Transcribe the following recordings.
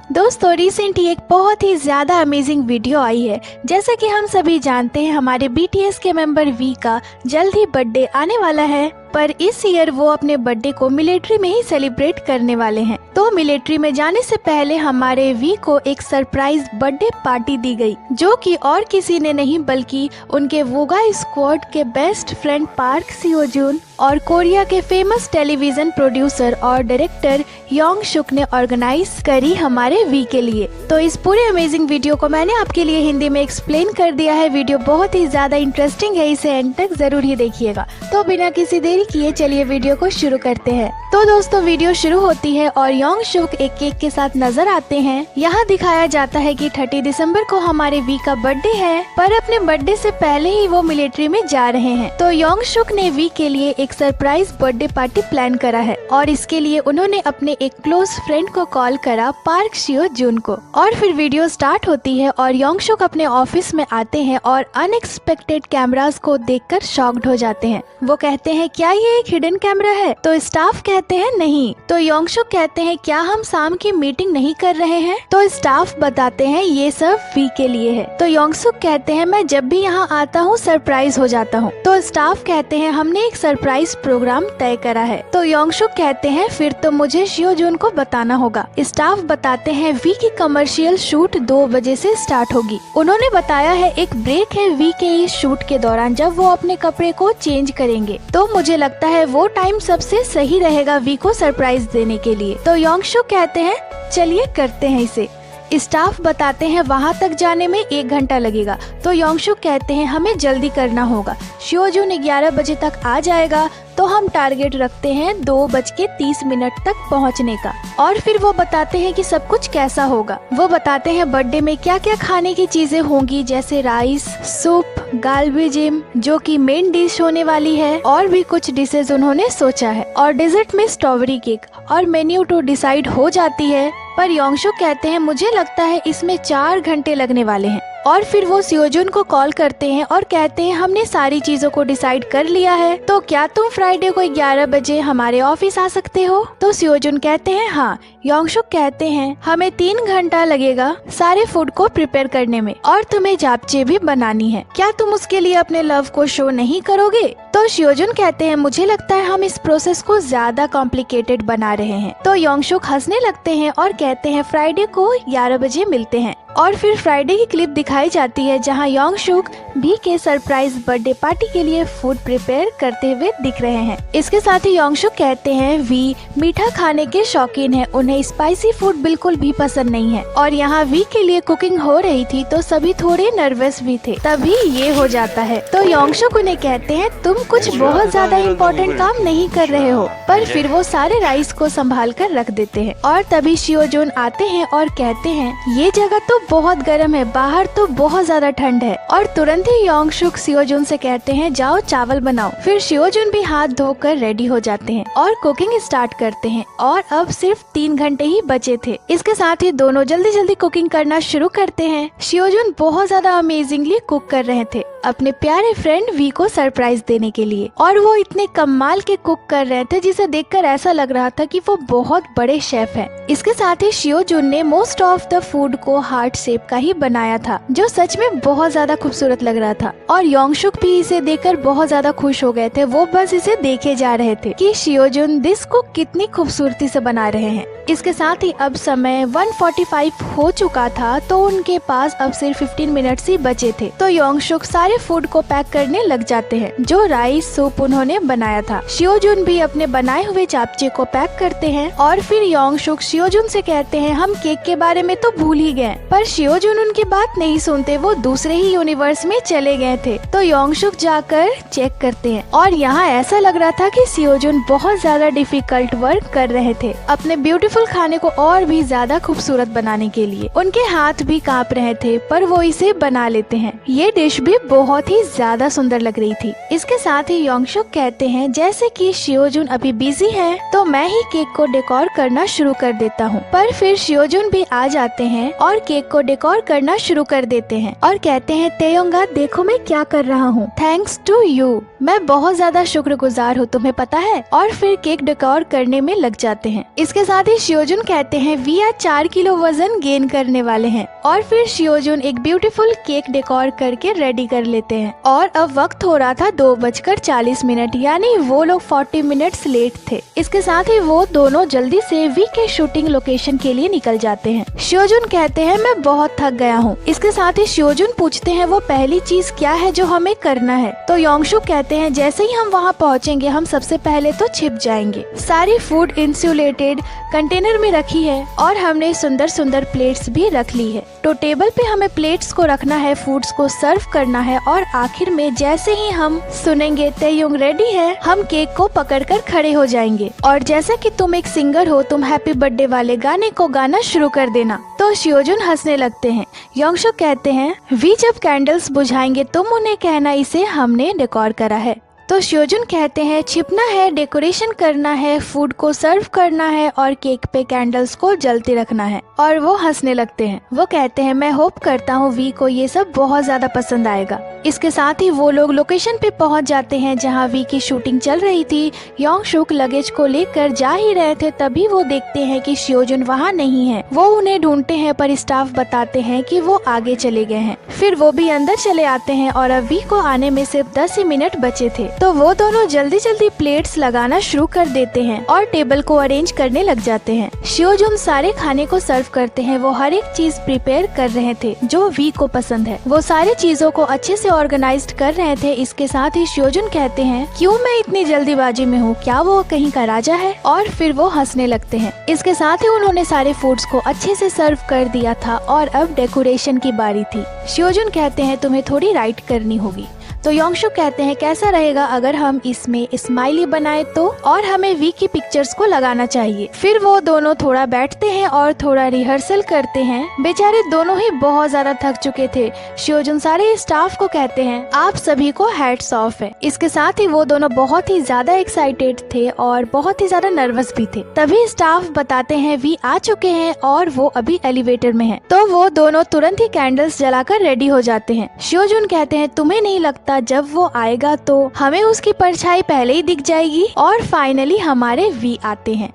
दोस्तों रिसेंटली एक बहुत ही ज्यादा अमेजिंग वीडियो आई है। जैसा कि हम सभी जानते हैं हमारे बीटीएस के मेंबर वी का जल्द ही बर्थडे आने वाला है, पर इस ईयर वो अपने बर्थडे को मिलिट्री में ही सेलिब्रेट करने वाले हैं। तो मिलिट्री में जाने से पहले हमारे वी को एक सरप्राइज बर्थडे पार्टी दी गई, जो कि और किसी ने नहीं बल्कि उनके वोगा स्क्वाड के बेस्ट फ्रेंड पार्क सियो जून और कोरिया के फेमस टेलीविजन प्रोड्यूसर और डायरेक्टर योंग शुक ने ऑर्गेनाइज करी हमारे वी के लिए। तो इस पूरे अमेजिंग वीडियो को मैंने आपके लिए हिंदी में एक्सप्लेन कर दिया है। वीडियो बहुत ही ज्यादा इंटरेस्टिंग है, इसे एंड तक जरूर ही देखिएगा। तो बिना किसी देरी किए चलिए वीडियो को शुरू करते हैं। तो दोस्तों वीडियो शुरू होती है और योंग शुक एक केक के साथ नजर आते हैं। यहाँ दिखाया जाता है कि 30 दिसंबर को हमारे वी का बर्थडे है, पर अपने बर्थडे से पहले ही वो मिलिट्री में जा रहे हैं। तो योंग शुक ने वी के लिए एक सरप्राइज बर्थडे पार्टी प्लान करा है और इसके लिए उन्होंने अपने एक क्लोज फ्रेंड को कॉल करा, पार्क सियो जून को। और फिर वीडियो स्टार्ट होती है और योंग शुक अपने ऑफिस में आते हैं और अनएक्सपेक्टेड कैमरास को देखकर शॉक्ड हो जाते हैं। वो कहते हैं क्या ये एक हिडन कैमरा है? तो स्टाफ कहते हैं नहीं। तो योंग शुक कहते हैं क्या हम शाम की मीटिंग नहीं कर रहे हैं? तो स्टाफ बताते हैं ये सब वी के लिए है। तो योंग शुक कहते हैं मैं जब भी यहाँ आता हूँ सरप्राइज हो जाता हूँ। तो स्टाफ कहते हैं हमने एक सरप्राइज प्रोग्राम तय करा है। तो योंग शुक कहते हैं फिर तो मुझे सियो जून को बताना होगा। स्टाफ बताते हैं वी की कमर्शियल शूट 2 बजे से स्टार्ट होगी। उन्होंने बताया है एक ब्रेक है वी के इस शूट के दौरान जब वो अपने कपड़े को चेंज करेंगे। तो मुझे लगता है वो टाइम सबसे सही रहेगा वी को सरप्राइज देने के लिए। तो योंग शुक कहते हैं चलिए करते हैं इसे। स्टाफ बताते हैं वहाँ तक जाने में 1 घंटा लगेगा। तो योंग शुक कहते हैं हमें जल्दी करना होगा, सियो जून 11 बजे तक आ जाएगा। तो हम टारगेट रखते हैं 2:30 तक पहुंचने का। और फिर वो बताते हैं कि सब कुछ कैसा होगा। वो बताते हैं बर्थडे में क्या क्या खाने की चीजें होंगी, जैसे राइस, सूप, गालबेजिम जो कि मेन डिश होने वाली है, और भी कुछ डिशेज उन्होंने सोचा है। और डेजर्ट में स्ट्रॉबेरी केक और मेन्यू तो डिसाइड हो जाती है, पर योंग शुक कहते हैं मुझे लगता है इसमें 4 घंटे लगने वाले हैं। और फिर वो सियो जून को कॉल करते हैं और कहते हैं हमने सारी चीजों को डिसाइड कर लिया है, तो क्या तुम फ्राइडे को 11 बजे हमारे ऑफिस आ सकते हो? तो सियो जून कहते हैं हाँ। योंग शुक कहते हैं हमें 3 घंटा लगेगा सारे फूड को प्रिपेयर करने में और तुम्हें जापचे भी बनानी है, क्या तुम उसके लिए अपने लव को शो नहीं करोगे? तो सियो जून कहते हैं मुझे लगता है हम इस प्रोसेस को ज्यादा कॉम्प्लिकेटेड बना रहे हैं। तो योंग शुक हंसने लगते हैं और कहते हैं फ्राइडे को 11 बजे मिलते हैं। और फिर फ्राइडे की क्लिप दिखाई जाती है जहां योंग शुक वी के सरप्राइज बर्थडे पार्टी के लिए फूड प्रिपेयर करते हुए दिख रहे हैं। इसके साथ ही योंग शुक कहते हैं वी मीठा खाने के शौकीन है, उन्हें स्पाइसी फूड बिल्कुल भी पसंद नहीं है। और यहाँ वी के लिए कुकिंग हो रही थी तो सभी थोड़े नर्वस भी थे, तभी ये हो जाता है। तो योंग शुक उन्हें कहते हैं तुम कुछ बहुत ज्यादा इम्पोर्टेंट काम नहीं कर रहे हो, पर फिर वो सारे राइस को संभाल कर रख देते हैं। और तभी सियो जून आते हैं और कहते हैं ये जगह तो बहुत गर्म है, बाहर तो बहुत ज्यादा ठंड है। और तुरंत ही योंग शुक सियो जून से कहते हैं जाओ चावल बनाओ। फिर सियो जून भी हाथ धोकर रेडी हो जाते हैं और कुकिंग स्टार्ट करते हैं। और अब सिर्फ 3 घंटे ही बचे थे। इसके साथ ही दोनों जल्दी जल्दी कुकिंग करना शुरू करते हैं। सियो जून बहुत ज्यादा अमेजिंगली कुक कर रहे थे अपने प्यारे फ्रेंड वी को सरप्राइज देने के लिए, और वो इतने कमाल के कुक कर रहे थे जिसे देखकर ऐसा लग रहा था कि वो बहुत बड़े शेफ हैं। इसके साथ ही सियो जून ने मोस्ट ऑफ द फूड को हार्ट शेप का ही बनाया था, जो सच में बहुत ज्यादा खूबसूरत लग रहा था। और योंग शुक भी इसे देखकर बहुत ज्यादा खुश हो गए थे। वो बस इसे देखे जा रहे थे कि सियो जून डिश को कितनी खूबसूरती से बना रहे हैं। इसके साथ ही अब समय 1:45 हो चुका था, तो उनके पास अब सिर्फ 15 मिनट ही बचे थे। तो योंग शुक सारे फूड को पैक करने लग जाते हैं, जो राइस सूप उन्होंने बनाया था। सियो जून भी अपने बनाए हुए जापचे को पैक करते हैं। और फिर योंग शुक सियो जून से कहते हैं हम केक के बारे में तो भूल ही गए, पर सियो जून उनकी बात नहीं सुनते, वो दूसरे ही यूनिवर्स में चले गए थे। तो योंग शुक जाकर चेक करते हैं और यहाँ ऐसा लग रहा था कि सियो जून बहुत ज्यादा डिफिकल्ट वर्क कर रहे थे अपने ब्यूटीफुल खाने को और भी ज्यादा खूबसूरत बनाने के लिए। उनके हाथ भी कांप रहे थे, पर वो इसे बना लेते हैं। ये डिश भी बहुत ही ज्यादा सुंदर लग रही थी। इसके साथ ही योंग शुक कहते हैं जैसे कि सियो जून अभी बिजी है, तो मैं ही केक को डेकोर करना शुरू कर देता हूँ। पर फिर सियो जून भी आ जाते हैं और केक को डेकोर करना शुरू कर देते हैं और कहते हैं तेयोंगा देखो मैं क्या कर रहा हूँ, थैंक्स टू यू। मैं बहुत ज्यादा शुक्रगुजार हूँ, तुम्हें पता है। और फिर केक डेकोर करने में लग जाते हैं। इसके साथ ही शियोजुन कहते हैं वी आज 4 किलो वजन गेन करने वाले हैं। और फिर शियोजुन एक ब्यूटीफुल केक डेकोर करके रेडी कर लेते हैं। और अब वक्त हो रहा था 2:40, यानी वो लोग 40 मिनट्स लेट थे। इसके साथ ही वो दोनों जल्दी से वी के शूटिंग लोकेशन के लिए निकल जाते हैं। शियोजुन कहते हैं मैं बहुत थक गया हूँ। इसके साथ ही शियोजुन पूछते हैं वो पहली चीज क्या है जो हमें करना है। तो योंगसुक कहते हैं जैसे ही हम वहाँ पहुँचेंगे हम सबसे पहले तो छिप जाएंगे। सारी फूड इंसुलेटेड कंटेनर में रखी है और हमने सुंदर सुंदर प्लेट्स भी रख ली है। तो टेबल पे हमें प्लेट्स को रखना है, फूड्स को सर्व करना है और आखिर में जैसे ही हम सुनेंगे तेयुंग रेडी है, हम केक को पकड़कर खड़े हो जाएंगे। और जैसा कि तुम एक सिंगर हो, तुम हैप्पी बर्थडे वाले गाने को गाना शुरू कर देना। तो शियोजुन हंसने लगते हैं। योंगसुक कहते हैं वी जब कैंडल्स बुझाएंगे तुम उन्हें कहना इसे हमने डेकोर करा है। तो शियोजुन कहते हैं छिपना है, डेकोरेशन करना है, फूड को सर्व करना है और केक पे कैंडल्स को जलते रखना है। और वो हंसने लगते हैं। वो कहते हैं मैं होप करता हूँ वी को ये सब बहुत ज्यादा पसंद आएगा। इसके साथ ही वो लोग लोकेशन पे पहुँच जाते हैं जहाँ वी की शूटिंग चल रही थी। योंगसुक लगेज को लेकर जा ही रहे थे, तभी वो देखते हैं कि शियोजुन वहाँ नहीं है। वो उन्हें ढूंढते हैं पर स्टाफ बताते हैं कि वो आगे चले गए हैं। फिर वो भी अंदर चले आते हैं और अब वी को आने में सिर्फ 10 ही मिनट बचे थे। तो वो दोनों जल्दी जल्दी प्लेट्स लगाना शुरू कर देते हैं और टेबल को अरेंज करने लग जाते हैं। शियोजुन सारे खाने को सर्व करते हैं। वो हर एक चीज प्रिपेयर कर रहे थे जो वी को पसंद है। वो सारी चीजों को अच्छे से ऑर्गेनाइज्ड कर रहे थे। इसके साथ ही शियोजुन कहते हैं क्यों मैं इतनी जल्दीबाजी में हूँ, क्या वो कहीं का राजा है। और फिर वो हंसने लगते हैं। इसके साथ ही उन्होंने सारे फूड्स को अच्छे से सर्व कर दिया था और अब डेकोरेशन की बारी थी। शियोजुन कहते हैं तुम्हें थोड़ी राइट करनी होगी। तो योंगसुक कहते हैं कैसा रहेगा अगर हम इसमें स्माइली बनाए तो, और हमें वी की पिक्चर्स को लगाना चाहिए। फिर वो दोनों थोड़ा बैठते हैं और थोड़ा रिहर्सल करते हैं। बेचारे दोनों ही बहुत ज्यादा थक चुके थे। शियोजुन सारे स्टाफ को कहते हैं आप सभी को हैट्स ऑफ है। इसके साथ ही वो दोनों बहुत ही ज्यादा एक्साइटेड थे और बहुत ही ज्यादा नर्वस भी थे। तभी स्टाफ बताते हैं वी आ चुके हैं और वो अभी एलिवेटर में है। तो वो दोनों तुरंत ही कैंडल्स जलाकर रेडी हो जाते हैं। शियोजुन कहते हैं तुम्हें नहीं लगता जब वो आएगा तो हमें उसकी परछाई पहले ही दिख जाएगी। और फाइनली हमारे वी आते हैं।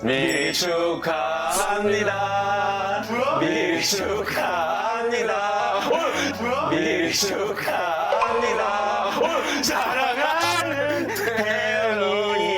미리 축하합니다. 미리 축하합니다. 미리 축하합니다. 사랑하는 태연이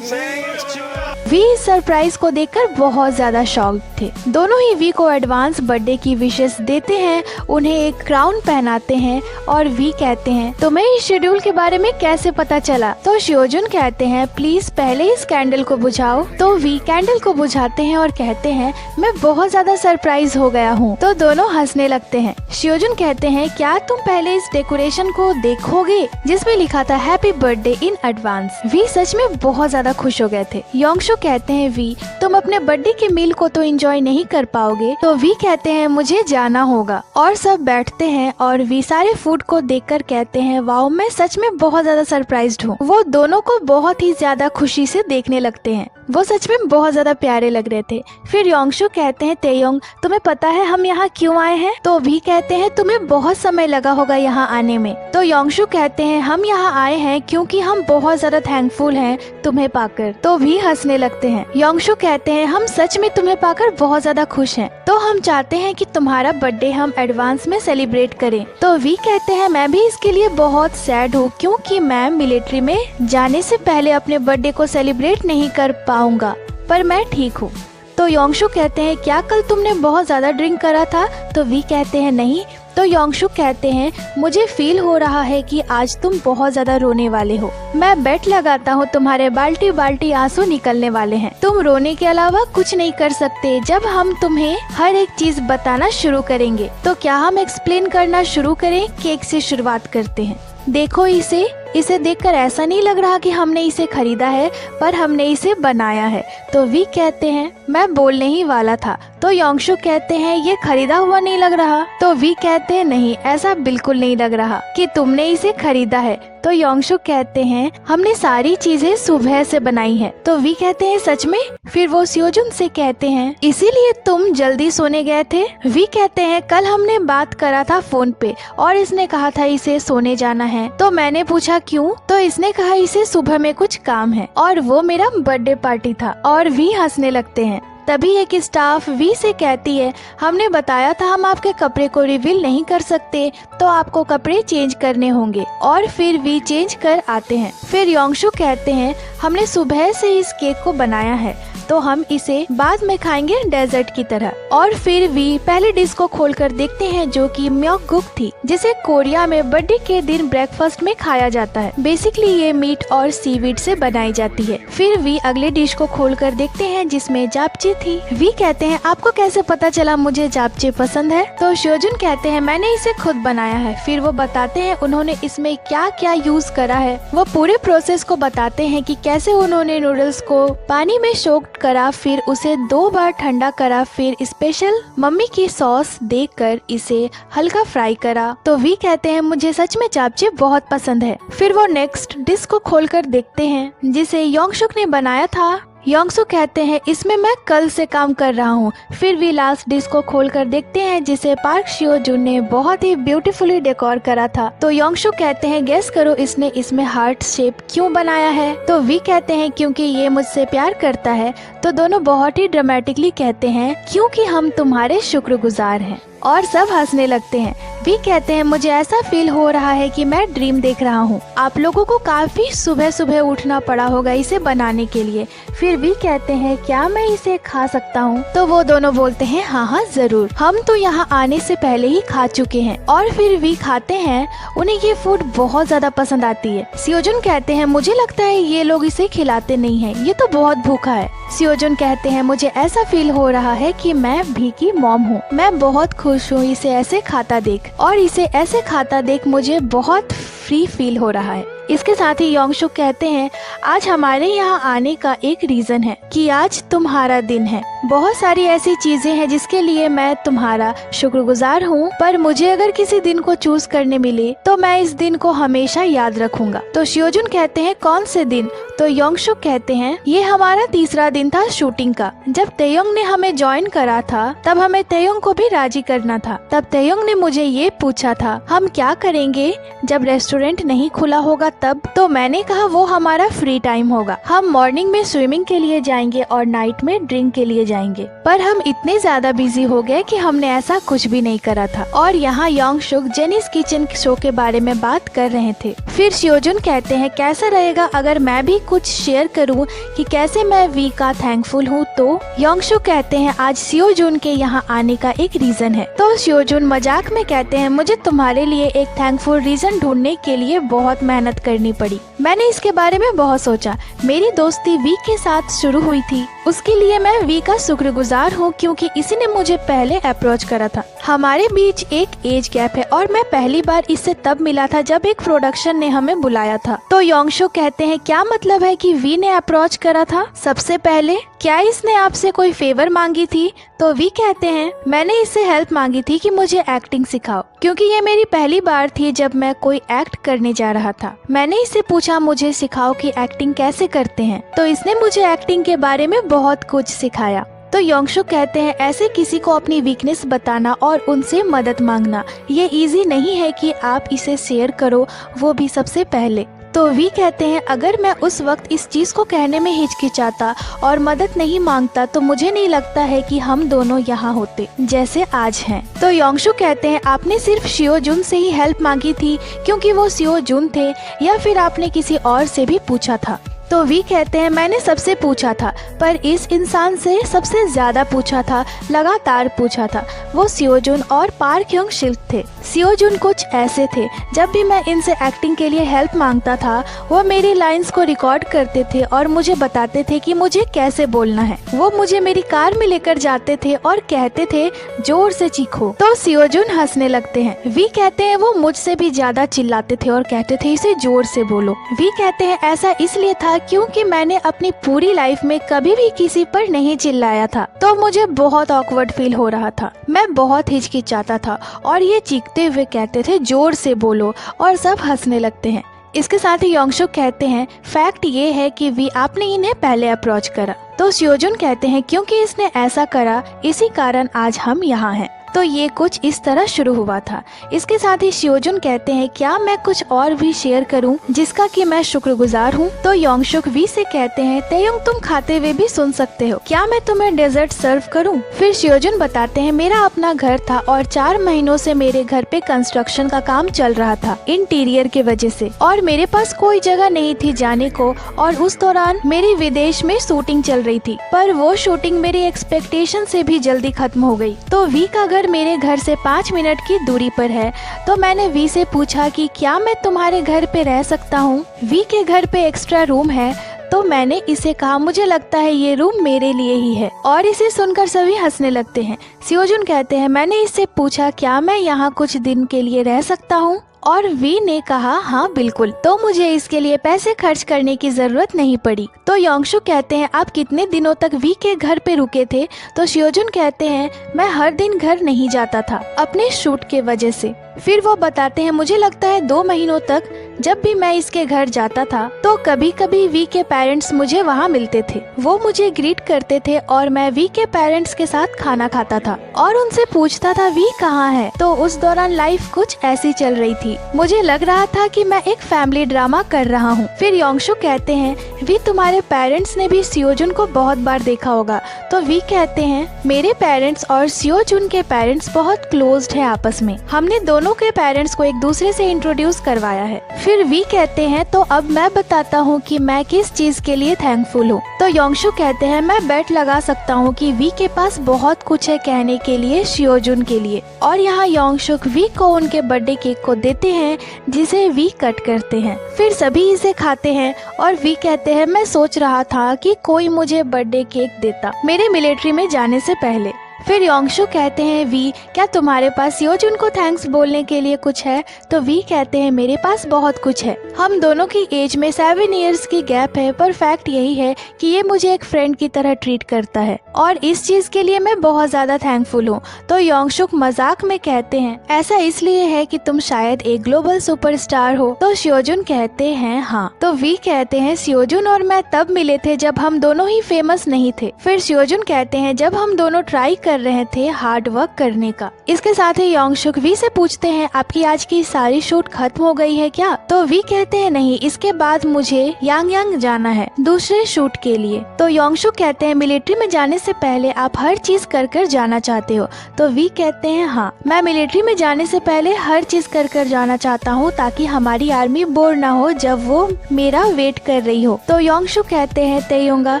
생일 축하. वी इस सरप्राइज को देखकर बहुत ज्यादा शॉक्ड थे। दोनों ही वी को एडवांस बर्थडे की विशेस देते हैं, उन्हें एक क्राउन पहनाते हैं और वी कहते हैं तुम्हें इस शेड्यूल के बारे में कैसे पता चला। तो शियोजुन कहते हैं प्लीज पहले इस कैंडल को बुझाओ। तो वी कैंडल को बुझाते हैं और कहते हैं मैं बहुत ज्यादा सरप्राइज हो गया हूँ। तो दोनों हंसने लगते हैं। शियोजुन कहते हैं क्या तुम पहले इस डेकोरेशन को देखोगे जिसमें लिखा था हैप्पी बर्थडे इन एडवांस। वी सच में बहुत ज्यादा खुश हो गए थे। योंगसुक कहते हैं वी तुम अपने बर्थडे के मील को तो एंजॉय नहीं कर पाओगे। तो वी कहते हैं मुझे जाना होगा। और सब बैठते हैं और वी सारे फूड को देखकर कहते हैं वाओ मैं सच में बहुत ज्यादा सरप्राइज्ड हूँ। वो दोनों को बहुत ही ज्यादा खुशी से देखने लगते हैं। वो सच में बहुत ज्यादा प्यारे लग रहे थे। फिर योंगसुक कहते हैं तेयोंग तुम्हें पता है हम यहाँ क्यों आए हैं। तो वी कहते हैं तुम्हें बहुत समय लगा होगा यहाँ आने में। तो योंगसुक कहते हैं हम यहाँ आए हैं क्योंकि हम बहुत ज्यादा थैंकफुल हैं तुम्हें पाकर। तो वी हंसने लगते हैं। योंगसुक कहते हैं हम सच में तुम्हें पाकर बहुत ज्यादा खुश हैं। तो हम चाहते हैं कि तुम्हारा बर्थडे हम एडवांस में सेलिब्रेट करें। तो वी कहते हैं मैं भी इसके लिए बहुत सैड हूँ क्योंकि मैं मिलिट्री में जाने से पहले अपने बर्थडे को सेलिब्रेट नहीं कर पाऊंगा, पर मैं ठीक हूँ। तो योंगसुक कहते हैं क्या कल तुमने बहुत ज्यादा ड्रिंक करा था। तो वी कहते हैं नहीं। तो योंगसुक कहते हैं मुझे फील हो रहा है कि आज तुम बहुत ज्यादा रोने वाले हो। मैं बेट लगाता हूँ तुम्हारे बाल्टी बाल्टी आंसू निकलने वाले हैं। तुम रोने के अलावा कुछ नहीं कर सकते। जब हम तुम्हें हर एक चीज बताना शुरू करेंगे तो क्या हम एक्सप्लेन करना शुरू करें। केक से शुरुआत करते हैं। देखो इसे देखकर ऐसा नहीं लग रहा कि हमने इसे खरीदा है, पर हमने इसे बनाया है। तो वी कहते हैं मैं बोलने ही वाला था। तो योंगसुक कहते हैं ये खरीदा हुआ नहीं लग रहा। तो वी कहते हैं नहीं ऐसा बिल्कुल नहीं लग रहा कि तुमने इसे खरीदा है। तो योंगसुक कहते हैं हमने सारी चीजें सुबह से बनाई है। तो वी कहते हैं सच में? फिर वो सियोजुन से कहते हैं इसीलिए तुम जल्दी सोने गए थे? वी कहते हैं कल हमने बात करा था फोन पे और इसने कहा था इसे सोने जाना है। तो मैंने पूछा क्यों? तो इसने कहा इसे सुबह में कुछ काम है और वो मेरा बर्थडे पार्टी था। और वी हंसने लगते हैं। तभी एक स्टाफ वी से कहती है हमने बताया था हम आपके कपड़े को रिवील नहीं कर सकते, तो आपको कपड़े चेंज करने होंगे। और फिर वी चेंज कर आते हैं। फिर योंगसुक कहते हैं हमने सुबह से इस केक को बनाया है, तो हम इसे बाद में खाएंगे डेजर्ट की तरह। और फिर वी पहले डिश को खोलकर देखते हैं जो कि म्योकगुक थी, जिसे कोरिया में बर्थडे के दिन ब्रेकफास्ट में खाया जाता है। बेसिकली ये मीट और सीवीड से बनाई जाती है। फिर वी अगले डिश को खोलकर देखते हैं जिसमें जापचे थी। वी कहते हैं आपको कैसे पता चला मुझे जापचे पसंद है? तो सियोजुन कहते हैं मैंने इसे खुद बनाया है। फिर वो बताते हैं उन्होंने इसमें क्या क्या यूज करा है। वो पूरे प्रोसेस को बताते हैं कि कैसे उन्होंने नूडल्स को पानी में सोक करा, फिर उसे 2 बार ठंडा करा, फिर स्पेशल मम्मी की सॉस देकर इसे हल्का फ्राई करा। तो वी कहते हैं मुझे सच में जापचे बहुत पसंद है। फिर वो नेक्स्ट डिश को खोलकर देखते हैं जिसे योंगसुक ने बनाया था। योंगसुक कहते हैं इसमें मैं कल से काम कर रहा हूँ। फिर भी लास्ट डिश को खोलकर देखते हैं जिसे पार्क सियोजुन ने बहुत ही ब्यूटीफुली डेकोर करा था। तो योंगसुक कहते हैं गेस करो इसने इसमें हार्ट शेप क्यों बनाया है? तो वी कहते हैं क्योंकि ये मुझसे प्यार करता है। तो दोनों बहुत ही ड्रामेटिकली कहते हैं क्योंकि हम तुम्हारे शुक्रगुजार हैं। और सब हंसने लगते हैं। वी कहते हैं मुझे ऐसा फील हो रहा है कि मैं ड्रीम देख रहा हूँ। आप लोगों को काफी सुबह सुबह उठना पड़ा होगा इसे बनाने के लिए। फिर वी कहते हैं क्या मैं इसे खा सकता हूँ? तो वो दोनों बोलते हैं हाँ जरूर, हम तो यहाँ आने से पहले ही खा चुके हैं। और फिर वी खाते हैं। उन्हें ये फूड बहुत ज्यादा पसंद आती है। सियोजुन कहते हैं मुझे लगता है ये लोग इसे खिलाते नहीं है, ये तो बहुत भूखा है। सियोजुन कहते हैं मुझे ऐसा फील हो रहा है कि मैं भी की मॉम हूँ। मैं बहुत खुश हूँ इसे ऐसे खाता देख, और इसे ऐसे खाता देख मुझे बहुत फ्री फील हो रहा है। इसके साथ ही योंगसुक कहते हैं आज हमारे यहाँ आने का एक रीजन है कि आज तुम्हारा दिन है। बहुत सारी ऐसी चीजें हैं जिसके लिए मैं तुम्हारा शुक्रगुजार हूँ, पर मुझे अगर किसी दिन को चूज करने मिले तो मैं इस दिन को हमेशा याद रखूंगा। तो सियोजुन कहते हैं कौन से दिन? तो योंगसुक कहते हैं ये हमारा तीसरा दिन था शूटिंग का। जब तयोंग ने हमें ज्वाइन करा था तब हमें तयोंग को भी राजी करना था। तब तयोंग ने मुझे ये पूछा था हम क्या करेंगे जब रेस्टोरेंट नहीं खुला होगा तब? तो मैंने कहा वो हमारा फ्री टाइम होगा। हम मॉर्निंग में स्विमिंग के लिए जाएंगे और नाइट में ड्रिंक के लिए जाएंगे। पर हम इतने ज्यादा बिजी हो गए कि हमने ऐसा कुछ भी नहीं करा था। और यहाँ योंगसुक जेनिस किचन शो के बारे में बात कर रहे थे। फिर सियोजुन कहते हैं कैसा रहेगा अगर मैं भी कुछ शेयर करूं कि कैसे मैं वी का थैंकफुल हूँ? तो योंगसुक कहते हैं आज सियोजुन के यहाँ आने का एक रीजन है। तो सियोजुन मजाक में कहते हैं मुझे तुम्हारे लिए एक थैंकफुल रीजन ढूंढने के लिए बहुत मेहनत करनी पड़ी। मैंने इसके बारे में बहुत सोचा। मेरी दोस्ती वी के साथ शुरू हुई थी, उसके लिए मैं वी का शुक्रगुजार हूँ क्योंकि इसी ने मुझे पहले अप्रोच करा था। हमारे बीच एक एज गैप है और मैं पहली बार इससे तब मिला था जब एक प्रोडक्शन ने हमें बुलाया था। तो योंगसुक कहते हैं क्या मतलब है कि वी ने अप्रोच करा था सबसे पहले? क्या इसने आपसे कोई फेवर मांगी थी? तो वी कहते हैं मैंने इससे हेल्प मांगी थी कि मुझे एक्टिंग सिखाओ, क्योंकि ये मेरी पहली बार थी जब मैं कोई एक्ट करने जा रहा था। मैंने इससे पूछा मुझे सिखाओ कि एक्टिंग कैसे करते हैं। तो इसने मुझे एक्टिंग के बारे में बहुत कुछ सिखाया। तो योंगसुक कहते हैं ऐसे किसी को अपनी वीकनेस बताना और उनसे मदद मांगना ये इजी नहीं है कि आप इसे शेयर करो, वो भी सबसे पहले। तो वी कहते हैं अगर मैं उस वक्त इस चीज को कहने में हिचकिचाता और मदद नहीं मांगता तो मुझे नहीं लगता है कि हम दोनों यहाँ होते जैसे आज हैं। तो योंगसुक कहते हैं आपने सिर्फ सियोजुन से ही हेल्प मांगी थी क्योंकि वो सियोजुन थे, या फिर आपने किसी और से भी पूछा था? तो वी कहते हैं मैंने सबसे पूछा था, पर इस इंसान से सबसे ज्यादा पूछा था, लगातार पूछा था। वो सियोजुन और पार्क योंग सिल्क थे। सियोजुन कुछ ऐसे थे, जब भी मैं इनसे एक्टिंग के लिए हेल्प मांगता था वो मेरी लाइंस को रिकॉर्ड करते थे और मुझे बताते थे कि मुझे कैसे बोलना है। वो मुझे मेरी कार में लेकर जाते थे और कहते थे जोर से चीखो। तो सियोजुन हंसने लगते हैं। वी कहते हैं वो मुझसे भी ज्यादा चिल्लाते थे और कहते थे इसे जोर से बोलो। वी कहते हैं ऐसा इसलिए था क्योंकि मैंने अपनी पूरी लाइफ में कभी भी किसी पर नहीं चिल्लाया था, तो मुझे बहुत ऑकवर्ड फील हो रहा था। मैं बहुत हिचकिचाता था और ये चीखते हुए कहते थे जोर से बोलो, और सब हंसने लगते हैं। इसके साथ ही योंगसुक कहते हैं फैक्ट ये है कि वी आपने इन्हें पहले अप्रोच करा। तो सियोजुन कहते हैं क्योंकि इसने ऐसा करा इसी कारण आज हम यहाँ हैं। तो ये कुछ इस तरह शुरू हुआ था। इसके साथ ही सियोजुन कहते हैं क्या मैं कुछ और भी शेयर करूं जिसका कि मैं शुक्रगुजार हूं। तो योंगसुक वी से कहते हैं तेयोंग तुम खाते हुए भी सुन सकते हो, क्या मैं तुम्हें डेजर्ट सर्व करूं। फिर सियोजुन बताते हैं मेरा अपना घर था और 4 महीनों से मेरे घर पे कंस्ट्रक्शन का काम चल रहा था इंटीरियर के वजह से, और मेरे पास कोई जगह नहीं थी जाने को, और उस दौरान मेरी विदेश में शूटिंग चल रही थी, पर वो शूटिंग मेरी एक्सपेक्टेशन से भी जल्दी खत्म हो गई। तो वी का घर मेरे घर से 5 मिनट की दूरी पर है। तो मैंने वी से पूछा कि क्या मैं तुम्हारे घर पे रह सकता हूँ। वी के घर पे एक्स्ट्रा रूम है, तो मैंने इसे कहा मुझे लगता है ये रूम मेरे लिए ही है, और इसे सुनकर सभी हंसने लगते हैं। सियोजुन कहते हैं मैंने इससे पूछा क्या मैं यहाँ कुछ दिन के लिए रह सकता हूँ, और वी ने कहा हाँ बिल्कुल, तो मुझे इसके लिए पैसे खर्च करने की जरूरत नहीं पड़ी। तो योंगसुक कहते हैं आप कितने दिनों तक वी के घर पे रुके थे। तो सियोजुन कहते हैं मैं हर दिन घर नहीं जाता था अपने शूट के वजह से। फिर वो बताते हैं मुझे लगता है 2 महीनों तक जब भी मैं इसके घर जाता था तो कभी कभी वी के पेरेंट्स मुझे वहाँ मिलते थे, वो मुझे ग्रीट करते थे और मैं वी के पेरेंट्स के साथ खाना खाता था और उनसे पूछता था वी कहाँ है। तो उस दौरान लाइफ कुछ ऐसी चल रही थी, मुझे लग रहा था कि मैं एक फैमिली ड्रामा कर रहा हूँ। फिर योंगसुक कहते हैं वी तुम्हारे पेरेंट्स ने भी सियोजुन को बहुत बार देखा होगा। तो वी कहते हैं मेरे पेरेंट्स और सियोजुन के पेरेंट्स बहुत क्लोज्ड है आपस में, हमने दोनों के पेरेंट्स को एक दूसरे से इंट्रोड्यूस करवाया है। फिर वी कहते हैं तो अब मैं बताता हूँ कि मैं किस चीज के लिए थैंकफुल हूँ। तो योंगसुक कहते हैं मैं बेट लगा सकता हूँ कि वी के पास बहुत कुछ है कहने के लिए सियोजुन के लिए। और यहाँ योंगसुक वी को उनके बर्थडे केक को देते हैं जिसे वी कट करते हैं। फिर सभी इसे खाते हैं और वी कहते हैं मैं सोच रहा था कि कोई मुझे बर्थडे केक देता मेरे मिलिट्री में जाने से पहले। फिर योंगसुक कहते हैं वी क्या तुम्हारे पास सियोजुन को थैंक्स बोलने के लिए कुछ है। तो वी कहते हैं मेरे पास बहुत कुछ है, हम दोनों की एज में 7 इयर्स की गैप है, पर फैक्ट यही है कि ये मुझे एक फ्रेंड की तरह ट्रीट करता है और इस चीज के लिए मैं बहुत ज्यादा थैंकफुल हूँ। तो योंगसुक मजाक में कहते हैं ऐसा इसलिए है कि तुम शायद एक ग्लोबल सुपरस्टार हो। तो सियोजुन कहते हैं हाँ। तो वी कहते हैं सियोजुन और मैं तब मिले थे जब हम दोनों ही फेमस नहीं थे। फिर सियोजुन कहते हैं जब हम दोनों ट्राई कर रहे थे हार्ड वर्क करने का। इसके साथ ही योंगसुक वी से पूछते हैं आपकी आज की सारी शूट खत्म हो गई है क्या। तो वी कहते हैं नहीं, इसके बाद मुझे यांग जाना है दूसरे शूट के लिए। तो योंगसुक कहते हैं मिलिट्री में जाने से पहले आप हर चीज कर जाना चाहते हो। तो वी कहते हैं हाँ, मैं मिलिट्री में जाने से पहले हर चीज कर जाना चाहता हूँ ताकि हमारी आर्मी बोर ना हो जब वो मेरा वेट कर रही हो। तो योंगसुक कहते हैं तेयोंगा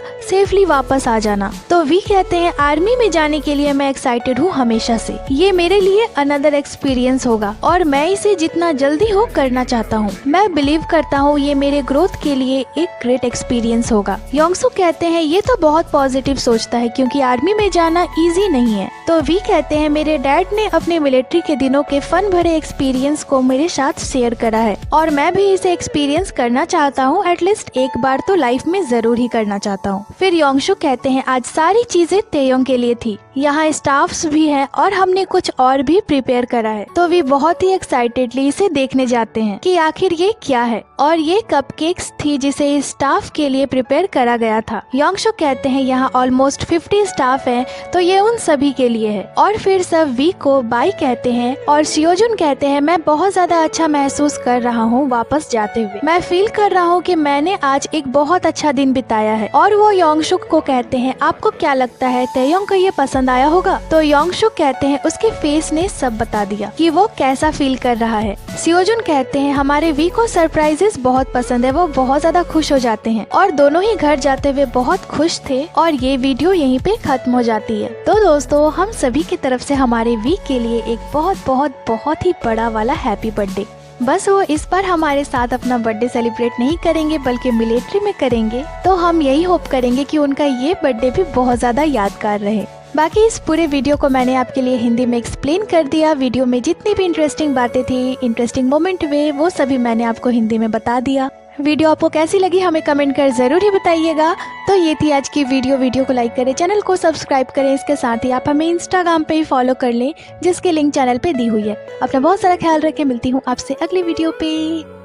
सेफली वापस आ जाना। तो वी कहते हैं आर्मी में जाने के लिए मैं एक्साइटेड हूँ हमेशा से, ये मेरे लिए अनदर एक्सपीरियंस होगा और मैं इसे जितना जल्दी हो करना चाहता हूँ। मैं बिलीव करता हूँ ये मेरे ग्रोथ के लिए एक ग्रेट एक्सपीरियंस होगा। योंगसुक कहते हैं ये तो बहुत पॉजिटिव सोचता है क्योंकि आर्मी में जाना इजी नहीं है। तो वी कहते हैं मेरे डैड ने अपने मिलिट्री के दिनों के फन भरे एक्सपीरियंस को मेरे साथ शेयर करा है और मैं भी इसे एक्सपीरियंस करना चाहता हूँ, एटलीस्ट एक बार तो लाइफ में जरूर ही करना चाहता हूँ। फिर योंगसुक कहते हैं आज सारी चीजें तेयोंग के लिए थी, यहाँ स्टाफ्स भी हैं और हमने कुछ और भी प्रिपेयर करा है। तो वे बहुत ही एक्साइटेडली इसे देखने जाते हैं कि आखिर ये क्या है, और ये कपकेक्स थी जिसे स्टाफ के लिए प्रिपेयर करा गया था। योंगसुक कहते हैं यहाँ ऑलमोस्ट 50 स्टाफ हैं, तो ये उन सभी के लिए है। और फिर सब वी को बाय कहते हैं और सियोजुन कहते हैं मैं बहुत ज्यादा अच्छा महसूस कर रहा हूँ वापस जाते हुए, मैं फील कर रहा हूँ कि मैंने आज एक बहुत अच्छा दिन बिताया है। और वो योंगसुक को कहते हैं आपको क्या लगता है तेयोंग को ये पसंद आया होगा। तो योंगसुक कहते हैं उसके फेस ने सब बता दिया कि वो कैसा फील कर रहा है। सियोजुन कहते हैं हमारे वी को सरप्राइजेस बहुत पसंद है, वो बहुत ज्यादा खुश हो जाते हैं और दोनों ही घर जाते हुए बहुत खुश थे। और ये वीडियो यहीं पे खत्म हो जाती है। तो दोस्तों हम सभी की तरफ से हमारे वी के लिए एक बहुत ही बड़ा वाला हैप्पी बर्थडे। बस वो इस बार हमारे साथ अपना बर्थडे सेलिब्रेट नहीं करेंगे बल्कि मिलिट्री में करेंगे, तो हम यही होप करेंगे कि उनका ये बर्थडे भी बहुत ज्यादा यादगार रहे। बाकी इस पूरे वीडियो को मैंने आपके लिए हिंदी में एक्सप्लेन कर दिया। वीडियो में जितनी भी इंटरेस्टिंग बातें थी, इंटरेस्टिंग मोमेंट हुए, वो सभी मैंने आपको हिंदी में बता दिया। वीडियो आपको कैसी लगी हमें कमेंट कर जरूर ही बताइएगा। तो ये थी आज की वीडियो को लाइक करें, चैनल को सब्सक्राइब करें। इसके साथ ही आप हमें इंस्टाग्राम पे ही फॉलो कर लें जिसकी लिंक चैनल पे दी हुई है। अपना बहुत सारा ख्याल रखें, मिलती हूँ आपसे अगली वीडियो पे।